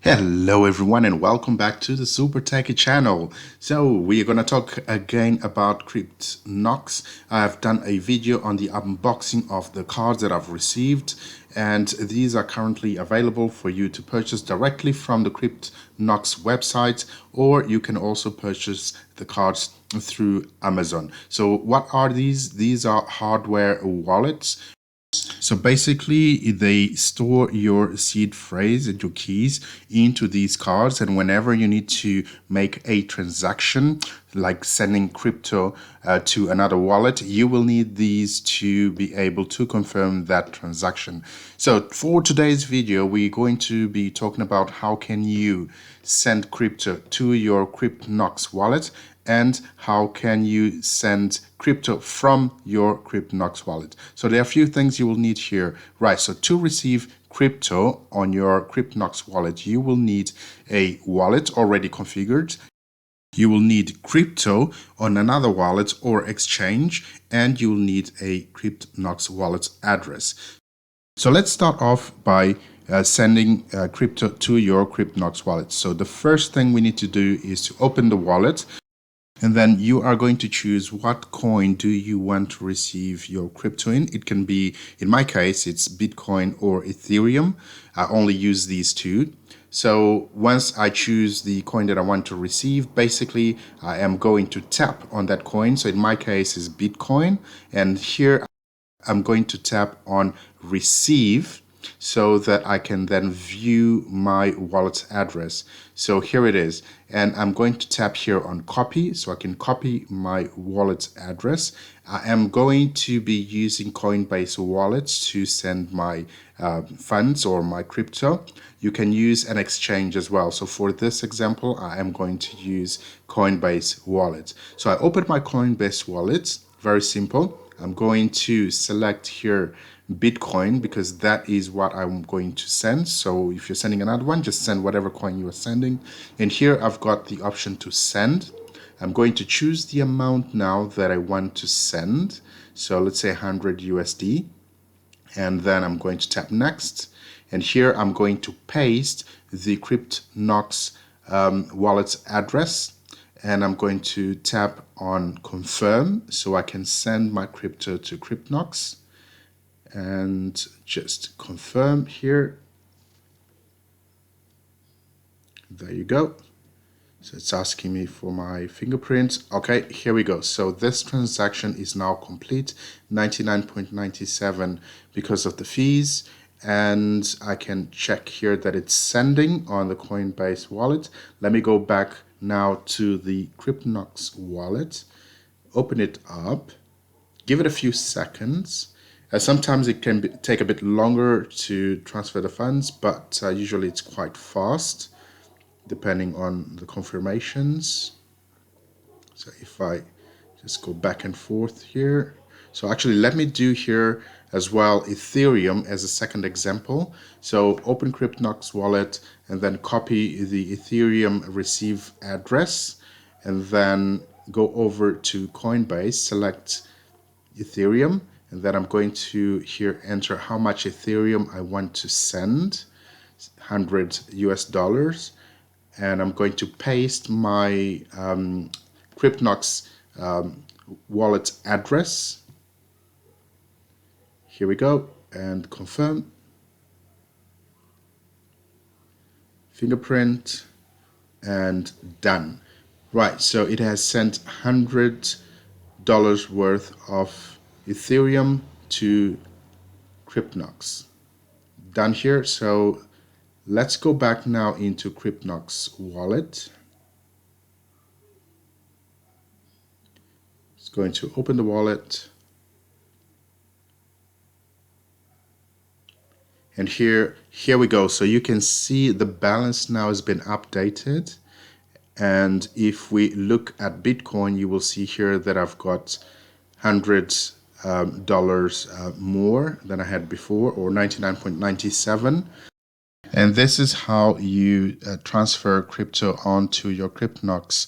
Hello everyone and welcome back to the SuperTeki channel. So we are going to talk again about Cryptnox. I've done a video on the unboxing of the cards that I've received, and these are currently available for you to purchase directly from the Cryptnox website, or you can also purchase the cards through Amazon. So what are these? These are hardware wallets. So basically, they store your seed phrase and your keys into these cards, and whenever you need to make a transaction, like sending crypto to another wallet, you will need these to be able to confirm that transaction. So for today's video, we're going to be talking about how can you send crypto to your Cryptnox wallet, and how can you send crypto from your Cryptnox wallet. So there are a few things you will need here. Right, so to receive crypto on your Cryptnox wallet, you will need a wallet already configured. You will need crypto on another wallet or exchange, and you will need a Cryptnox wallet address. So let's start off by sending crypto to your Cryptnox wallet. So the first thing we need to do is to open the wallet. And then you are going to choose what coin do you want to receive your crypto in. It can be, in my case, it's Bitcoin or Ethereum. I only use these two. So once I choose the coin that I want to receive, basically I am going to tap on that coin. So in my case is Bitcoin. And here I'm going to tap on receive, so that I can then view my wallet address. So here it is, and I'm going to tap here on copy, so I can copy my wallet address. I am going to be using Coinbase wallets to send my funds or my crypto. You can use an exchange as well. So for this example, I am going to use Coinbase wallet. So I opened my Coinbase wallet, very simple. I'm going to select here Bitcoin because that is what I'm going to send. So if you're sending another one, just send whatever coin you are sending. And here I've got the option to send. I'm going to choose the amount now that I want to send. So let's say 100 USD. And then I'm going to tap next. And here I'm going to paste the Cryptnox wallet address. And I'm going to tap on confirm so I can send my crypto to Cryptnox. And just confirm here. There you go. So it's asking me for my fingerprints. Okay, here we go. So this transaction is now complete, 99.97 because of the fees. And I can check here that it's sending on the Coinbase wallet. Let me go back now to the Cryptnox wallet, open it up, give it a few seconds. Sometimes it can take a bit longer to transfer the funds, but usually it's quite fast, depending on the confirmations. So if I just go back and forth here. So actually, let me do here as well Ethereum as a second example. So open Cryptnox wallet and then copy the Ethereum receive address, and then go over to Coinbase, select Ethereum, and then I'm going to here enter how much Ethereum I want to send, 100 US dollars, and I'm going to paste my Cryptnox wallet address. Here we go, and confirm, fingerprint, and done. Right, so it has sent $100 worth of Ethereum to Cryptnox. Done here. So let's go back now into Cryptnox wallet. It's going to open the wallet. And here we go. So you can see the balance now has been updated. And if we look at Bitcoin, you will see here that I've got $100 more than I had before, or 99.97. And this is how you transfer crypto onto your Cryptnox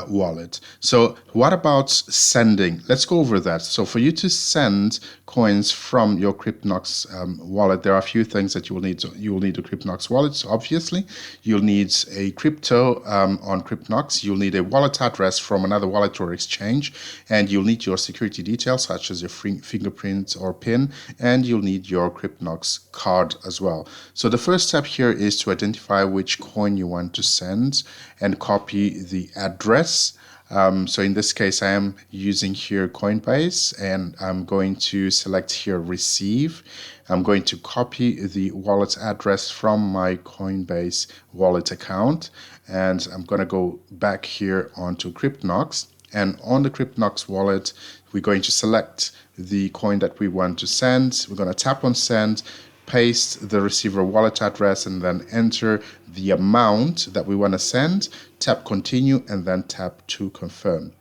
wallet. So what about sending? Let's go over that. So for you to send coins from your Cryptnox wallet, there are a few things that you will need. So you will need a Cryptnox wallet. So obviously, you'll need a crypto on Cryptnox. You'll need a wallet address from another wallet or exchange, and you'll need your security details such as your fingerprint or PIN, and you'll need your Cryptnox card as well. So the first step here is to identify which coin you want to send and copy the address. So in this case, I am using here Coinbase, and I'm going to select here receive. I'm going to copy the wallet address from my Coinbase wallet account, and I'm going to go back here onto Cryptnox. And on the Cryptnox wallet, we're going to select the coin that we want to send. We're going to tap on send, paste the receiver wallet address, and then enter the amount that we want to send, tap continue, and then tap to confirm.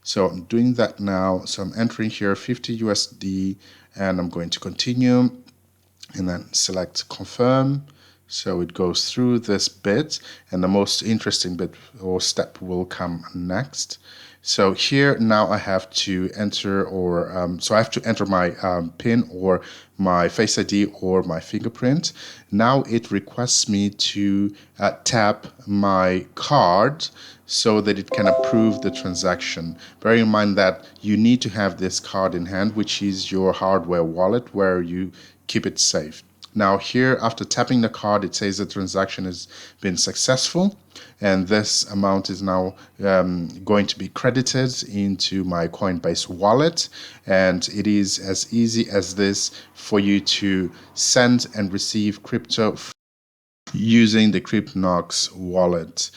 So I'm doing that now. So I'm entering here 50 USD, and I'm going to continue and then select confirm. So it goes through this bit, and the most interesting bit or step will come next. So here now I have to enter, so I have to enter my PIN or my Face ID or my fingerprint. Now it requests me to tap my card so that it can approve the transaction. Bear in mind that you need to have this card in hand, which is your hardware wallet where you keep it safe. Now here, after tapping the card, it says the transaction has been successful, and this amount is now going to be credited into my Coinbase wallet. And it is as easy as this for you to send and receive crypto using the Cryptnox wallet.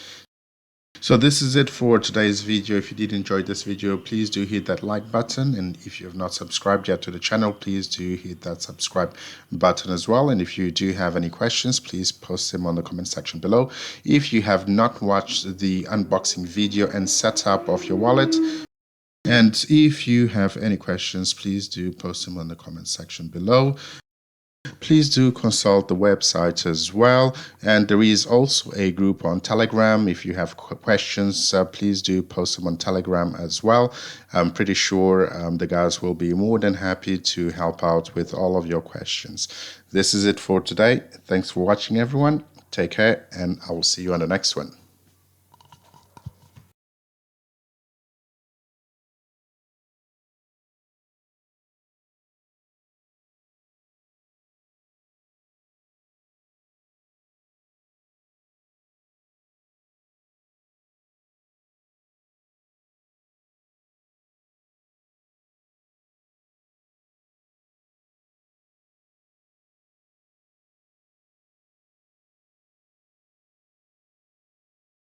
So this is it for today's video. If you did enjoy this video, please do hit that like button, and if you have not subscribed yet to the channel, please do hit that subscribe button as well. And if you do have any questions, please post them on the comment section below. If you have not watched the unboxing video and setup of your wallet, and if you have any questions, please do post them on the comment section below. Please do consult the website as well, and there is also a group on Telegram. If you have questions, please do post them on Telegram as well. I'm pretty sure the guys will be more than happy to help out with all of your questions. This is it for today. Thanks for watching, everyone. Take care, and I will see you on the next one.